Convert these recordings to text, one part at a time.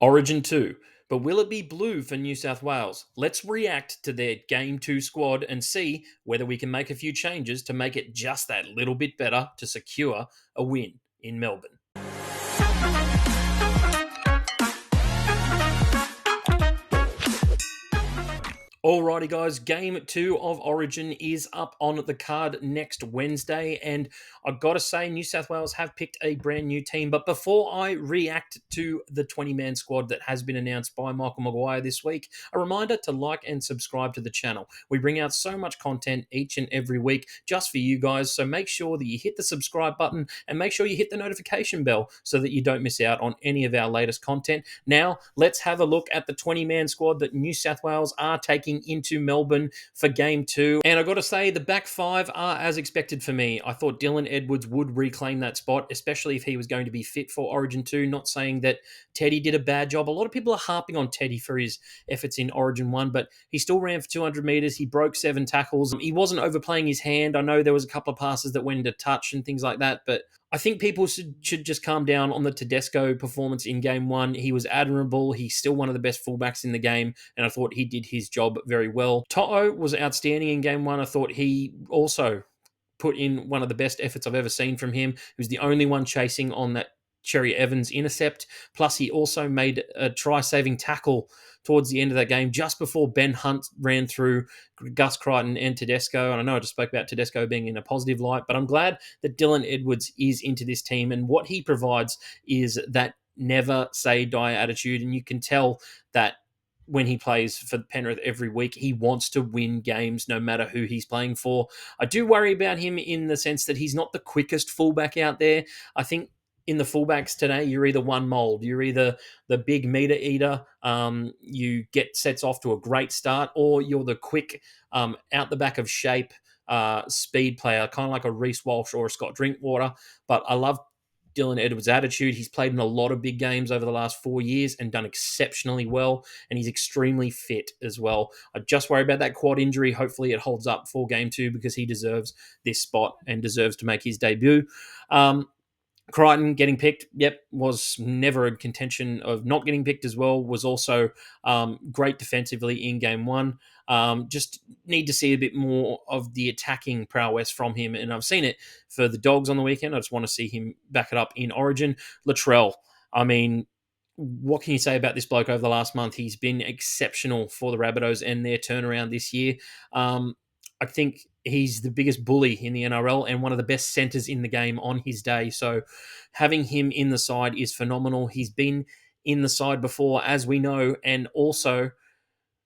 Origin 2. But will it be blue for New South Wales? Let's react to their Game 2 squad and see whether we can make a few changes to make it just that little bit better to secure a win in Melbourne. Alrighty, guys, game 2 of Origin is up on the card next Wednesday, and I've got to say, New South Wales have picked a brand new team. But before I react to the 20-man squad that has been announced by Michael Maguire this week, a reminder to like and subscribe to the channel. We bring out so much content each and every week just for you guys, so make sure that you hit the subscribe button and make sure you hit the notification bell so that you don't miss out on any of our latest content. Now, let's have a look at the 20-man squad that New South Wales are taking into Melbourne for game 2. And I've got to say, the back 5 are as expected for me. I thought Dylan Edwards would reclaim that spot, especially if he was going to be fit for Origin 2. Not saying that Teddy did a bad job. A lot of people are harping on Teddy for his efforts in Origin 1, but he still ran for 200 metres. He broke 7 tackles. He wasn't overplaying his hand. I know there was a couple of passes that went into touch and things like that, but I think people should just calm down on the Tedesco performance in game 1. He was admirable. He's still one of the best fullbacks in the game, and I thought he did his job very well. To'o was outstanding in game 1. I thought he also put in one of the best efforts I've ever seen from him. He was the only one chasing on that Cherry Evans intercept. Plus, he also made a try-saving tackle towards the end of that game, just before Ben Hunt ran through Gus Crichton and Tedesco. And I know I just spoke about Tedesco being in a positive light, but I'm glad that Dylan Edwards is into this team. And what he provides is that never say die attitude. And you can tell that when he plays for Penrith every week, he wants to win games no matter who he's playing for. I do worry about him in the sense that he's not the quickest fullback out there. I think in the fullbacks today, you're either one mold, you're either the big meter eater, you get sets off to a great start, or you're the quick, out the back of shape speed player, kind of like a Reece Walsh or a Scott Drinkwater. But I love Dylan Edwards' attitude. He's played in a lot of big games over the last 4 years and done exceptionally well, and he's extremely fit as well. I just worry about that quad injury. Hopefully it holds up for game 2 because he deserves this spot and deserves to make his debut. Crichton getting picked, was never in contention of not getting picked as well. Was also great defensively in game 1. Just need to see a bit more of the attacking prowess from him, and I've seen it for the Dogs on the weekend. I just want to see him back it up in Origin. Latrell, I mean, what can you say about this bloke over the last month? He's been exceptional for the Rabbitohs and their turnaround this year. I think he's the biggest bully in the NRL and one of the best centres in the game on his day. So having him in the side is phenomenal. He's been in the side before, as we know, and also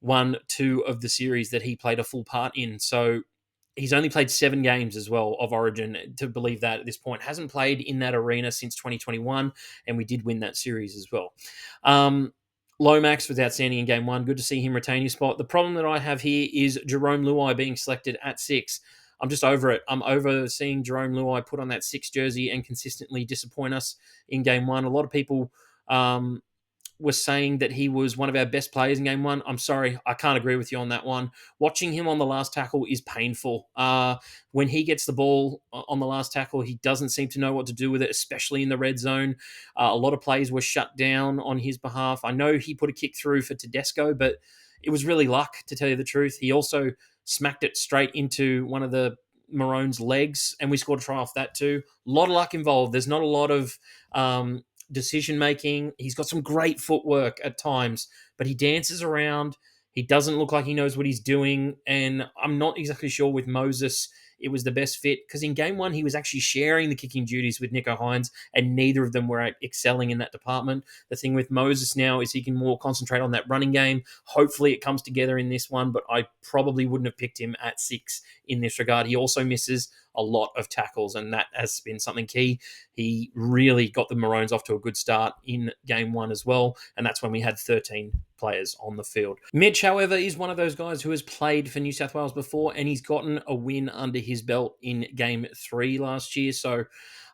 won 2 of the series that he played a full part in. So he's only played 7 games as well of Origin, to believe that at this point. Hasn't played in that arena since 2021, and we did win that series as well. Lomax was outstanding in game 1. Good to see him retain his spot. The problem that I have here is Jerome Luai being selected at 6. I'm just over it. I'm over seeing Jerome Luai put on that 6 jersey and consistently disappoint us in game 1. A lot of people was saying that he was one of our best players in game 1. I'm sorry, I can't agree with you on that one. Watching him on the last tackle is painful. When he gets the ball on the last tackle, he doesn't seem to know what to do with it, especially in the red zone. A lot of plays were shut down on his behalf. I know he put a kick through for Tedesco, but it was really luck, to tell you the truth. He also smacked it straight into one of the Maroons' legs, and we scored a try off that too. A lot of luck involved. There's not a lot of decision making. He's got some great footwork at times, but he dances around. He doesn't look like he knows what he's doing, and I'm not exactly sure with Moses it was the best fit, because in game 1 he was actually sharing the kicking duties with Nicho Hynes, and neither of them were excelling in that department. The thing with Moses now is he can more concentrate on that running game. Hopefully it comes together in this one, but I probably wouldn't have picked him at 6 in this regard. He also misses a lot of tackles, and that has been something key. He really got the Maroons off to a good start in game 1 as well, and that's when we had 13 players on the field. Mitch, however, is one of those guys who has played for New South Wales before, and he's gotten a win under his belt in game 3 last year. So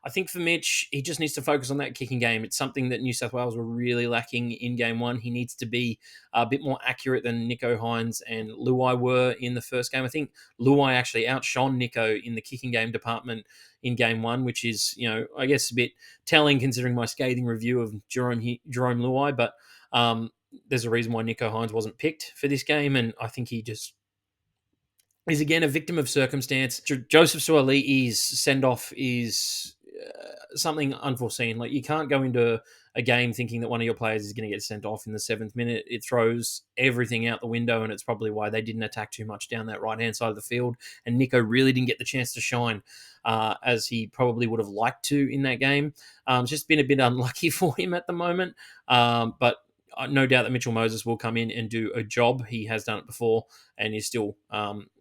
I think for Mitch, he just needs to focus on that kicking game. It's something that New South Wales were really lacking in game 1. He needs to be a bit more accurate than Nicho Hynes and Luai were in the first game. I think Luai actually outshone Nicho in the kicking game department in game 1, which is, I guess a bit telling considering my scathing review of Jerome Luai. But There's a reason why Nico Hines wasn't picked for this game, and I think he just is again a victim of circumstance. Joseph Suaalii's send off is something unforeseen. Like you can't go into a game thinking that one of your players is going to get sent off in the 7th minute. It throws everything out the window, and it's probably why they didn't attack too much down that right hand side of the field. And Nico really didn't get the chance to shine as he probably would have liked to in that game. It's just been a bit unlucky for him at the moment, but no doubt that Mitchell Moses will come in and do a job. He has done it before and is still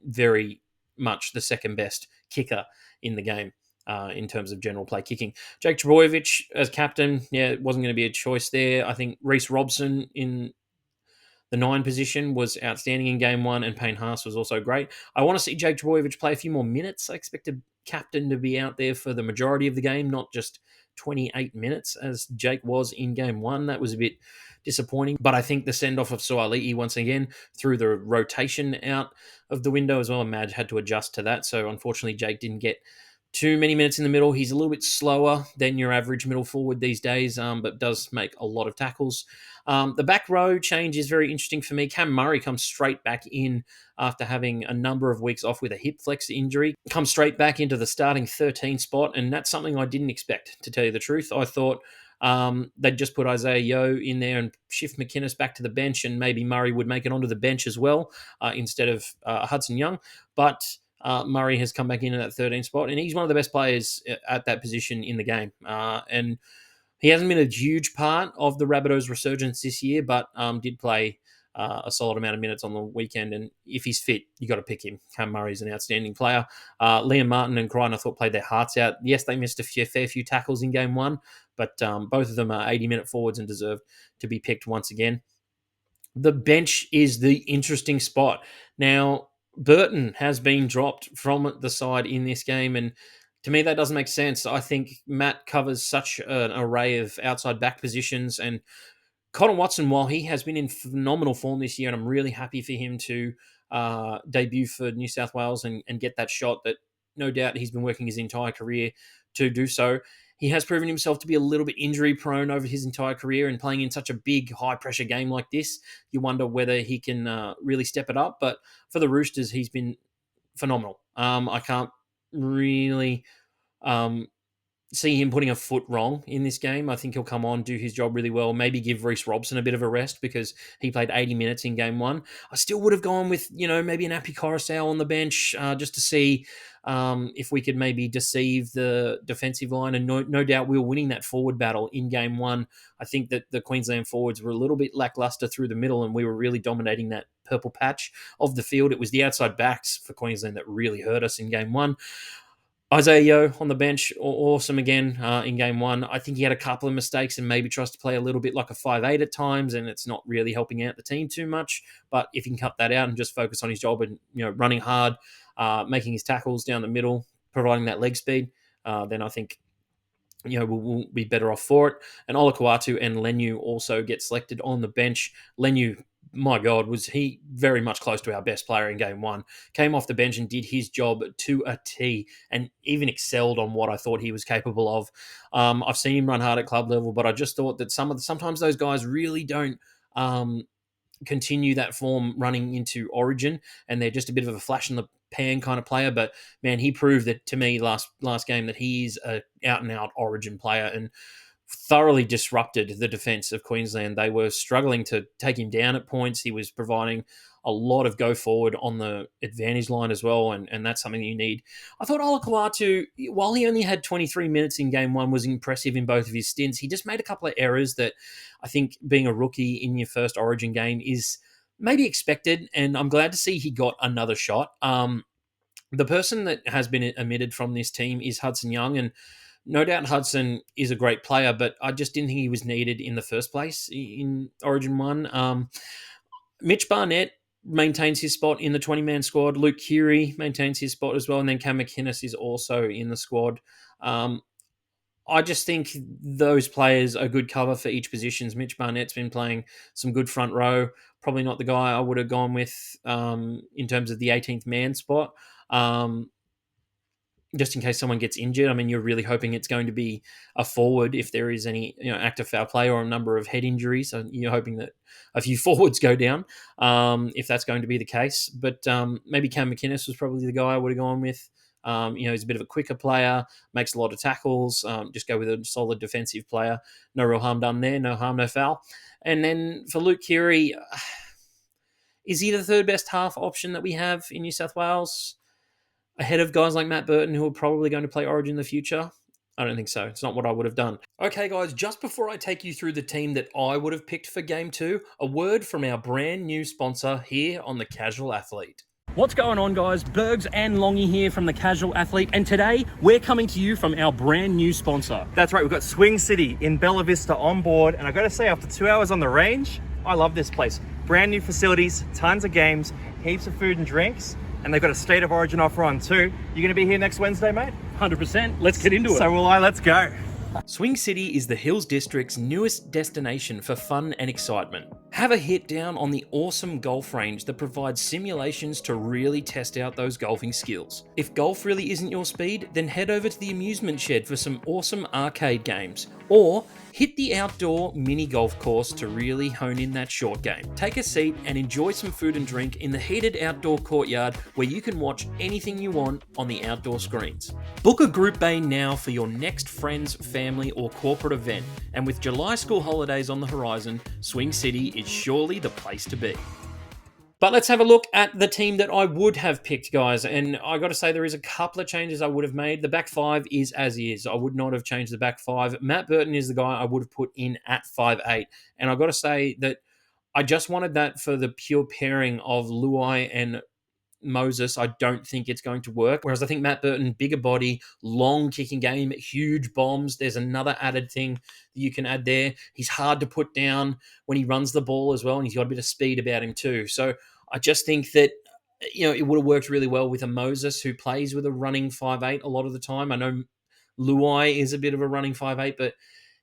very much the second best kicker in the game in terms of general play kicking. Jake Trbojevic as captain, yeah, it wasn't going to be a choice there. I think Reece Robson in the 9 position was outstanding in game one, and Payne Haas was also great. I want to see Jake Trbojevic play a few more minutes. I expect a captain to be out there for the majority of the game, not just 28 minutes as Jake was in game one. That was a bit disappointing. But I think the send off of Suaalii once again threw the rotation out of the window as well. And Madge had to adjust to that. So unfortunately, Jake didn't get too many minutes in the middle. He's a little bit slower than your average middle forward these days, but does make a lot of tackles. The back row change is very interesting for me. Cam Murray comes straight back in after having a number of weeks off with a hip flex injury, comes straight back into the starting 13 spot, and that's something I didn't expect, to tell you the truth. I thought they'd just put Isaiah Yeo in there and shift McInnes back to the bench, and maybe Murray would make it onto the bench as well instead of Hudson Young. But Murray has come back in at that 13 spot, and he's one of the best players at that position in the game. And he hasn't been a huge part of the Rabbitohs' resurgence this year, but did play a solid amount of minutes on the weekend. And if he's fit, you got to pick him. Cam Murray's an outstanding player. Liam Martin and Crichton, I thought, played their hearts out. Yes, they missed a fair few tackles in game one, but both of them are 80-minute forwards and deserve to be picked once again. The bench is the interesting spot. Now, Burton has been dropped from the side in this game, and to me, that doesn't make sense. I think Matt covers such an array of outside back positions, and Connor Watson, while he has been in phenomenal form this year, and I'm really happy for him to debut for New South Wales and get that shot that no doubt he's been working his entire career to do so. He has proven himself to be a little bit injury prone over his entire career, and playing in such a big, high pressure game like this, you wonder whether he can really step it up. But for the Roosters, he's been phenomenal. I can't really um, see him putting a foot wrong in this game. I think he'll come on, do his job really well, maybe give Reece Robson a bit of a rest because he played 80 minutes in game one. I still would have gone with, maybe an Api Coruscant on the bench just to see if we could maybe deceive the defensive line. And no doubt we were winning that forward battle in game one. I think that the Queensland forwards were a little bit lackluster through the middle, and we were really dominating that purple patch of the field. It was the outside backs for Queensland that really hurt us in game one. Isaiah Yeo on the bench, awesome again in game one. I think he had a couple of mistakes and maybe tries to play a little bit like a 5'8" at times, and it's not really helping out the team too much. But if he can cut that out and just focus on his job and running hard, making his tackles down the middle, providing that leg speed, then I think we'll be better off for it. And Olakau'atu and Lenu also get selected on the bench. Lenu, my God, was he very much close to our best player in game one. Came off the bench and did his job to a T and even excelled on what I thought he was capable of. I've seen him run hard at club level, but I just thought that sometimes those guys really don't continue that form running into Origin, and they're just a bit of a flash in the pan kind of player. But man, he proved that to me last game that he is a out and out Origin player and thoroughly disrupted the defense of Queensland. They were struggling to take him down at points. He was providing a lot of go forward on the advantage line as well, and that's something you need. I thought Olakau'atu, while he only had 23 minutes in game one, was impressive in both of his stints. He just made a couple of errors that I think, being a rookie in your first Origin game, is maybe expected, and I'm glad to see he got another shot. The person that has been omitted from this team is Hudson Young, and no doubt Hudson is a great player, but I just didn't think he was needed in the first place in Origin 1. Mitch Barnett maintains his spot in the 20-man squad. Luke Keary maintains his spot as well, and then Cam McInnes is also in the squad. I just think those players are good cover for each position. Mitch Barnett's been playing some good front row. Probably not the guy I would have gone with in terms of the 18th man spot. just in case someone gets injured. I mean, you're really hoping it's going to be a forward if there is any active foul play or a number of head injuries. So you're hoping that a few forwards go down if that's going to be the case. But maybe Cam McInnes was probably the guy I would have gone with. He's a bit of a quicker player, makes a lot of tackles. Just go with a solid defensive player. No real harm done there. No harm, no foul. And then for Luke Keary, is he the third best half option that we have in New South Wales? Ahead of guys like Matt Burton, who are probably going to play Origin in the future? I don't think so. It's not what I would have done. Okay, guys, just before I take you through the team that I would have picked for Game 2, a word from our brand new sponsor here on The Casual Athlete. What's going on, guys? Bergs and Longy here from The Casual Athlete, and today we're coming to you from our brand new sponsor. That's right, we've got Swing City in Bella Vista on board, and I've got to say, after 2 hours on the range, I love this place. Brand new facilities, tons of games, heaps of food and drinks, and they've got a State of Origin offer on too. You going to be here next Wednesday, mate? 100%. Let's get into it. So will I. Let's go. Swing City is the Hills District's newest destination for fun and excitement. Have a hit down on the awesome golf range that provides simulations to really test out those golfing skills. If golf really isn't your speed, then head over to the amusement shed for some awesome arcade games. Or hit the outdoor mini golf course to really hone in that short game. Take a seat and enjoy some food and drink in the heated outdoor courtyard where you can watch anything you want on the outdoor screens. Book a group bay now for your next friends, family or corporate event, and with July school holidays on the horizon, Swing City is surely the place to be. But let's have a look at the team that I would have picked, guys. And I got to say, there is a couple of changes I would have made. The back five is as is. I would not have changed the back five. Matt Burton is the guy I would have put in at 5'8". And I got to say that I just wanted that for the pure pairing of Luai and Moses. I don't think it's going to work. Whereas I think Matt Burton, bigger body, long kicking game, huge bombs. There's another added thing that you can add there. He's hard to put down when he runs the ball as well, and he's got a bit of speed about him too. So I just think that it would have worked really well with a Moses who plays with a running 5'8" a lot of the time. I know Luai is a bit of a running 5'8", but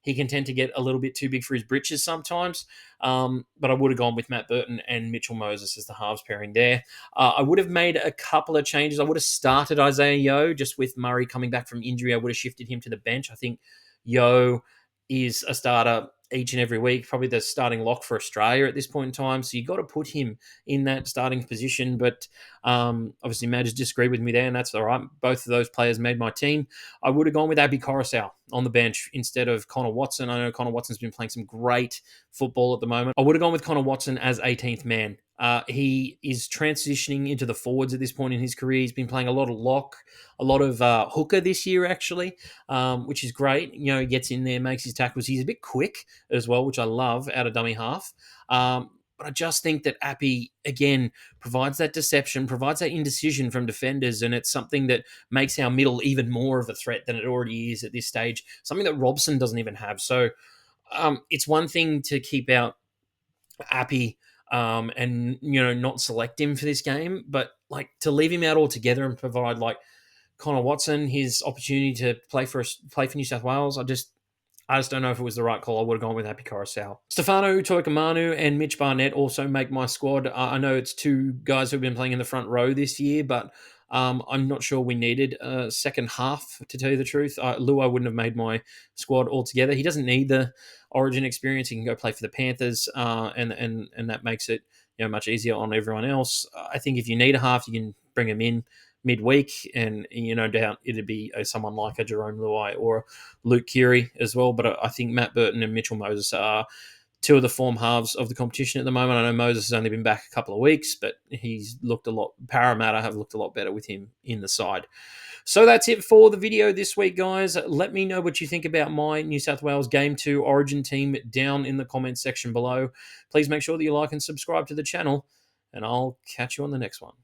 he can tend to get a little bit too big for his britches sometimes. But I would have gone with Matt Burton and Mitchell Moses as the halves pairing there. I would have made a couple of changes. I would have started Isaiah Yeo just with Murray coming back from injury. I would have shifted him to the bench. I think Yeo is a starter each and every week, probably the starting lock for Australia at this point in time. So you got to put him in that starting position. But obviously, Matt has disagreed with me there, and that's all right. Both of those players made my team. I would have gone with Abby Coruscant on the bench instead of Connor Watson. I know Connor Watson's been playing some great football at the moment. I would have gone with Connor Watson as 18th man. He is transitioning into the forwards at this point in his career. He's been playing a lot of lock, a lot of hooker this year, actually, which is great. He gets in there, makes his tackles. He's a bit quick as well, which I love out of dummy half. But I just think that Appy, again, provides that deception, provides that indecision from defenders, and it's something that makes our middle even more of a threat than it already is at this stage, something that Robson doesn't even have. So it's one thing to keep out Appy and not select him for this game, but to leave him out altogether and provide Connor Watson his opportunity to play for New South Wales, I just don't know if it was the right call. I would have gone with Happy Coruscant. Stefano Toikamanu and Mitch Barnett also make my squad. I know it's two guys who've been playing in the front row this year, but I'm not sure we needed a second half, to tell you the truth. Lua wouldn't have made my squad altogether. He doesn't need the Origin experience. He can go play for the Panthers, and that makes it much easier on everyone else. I think if you need a half, you can bring him in midweek, and no doubt it'd be someone like a Jerome Luai or Luke Keary as well. But I think Matt Burton and Mitchell Moses are two of the form halves of the competition at the moment. I know Moses has only been back a couple of weeks, but he's looked a lot. Parramatta have looked a lot better with him in the side. So that's it for the video this week, guys. Let me know what you think about my New South Wales Game 2 Origin team down in the comments section below. Please make sure that you like and subscribe to the channel, and I'll catch you on the next one.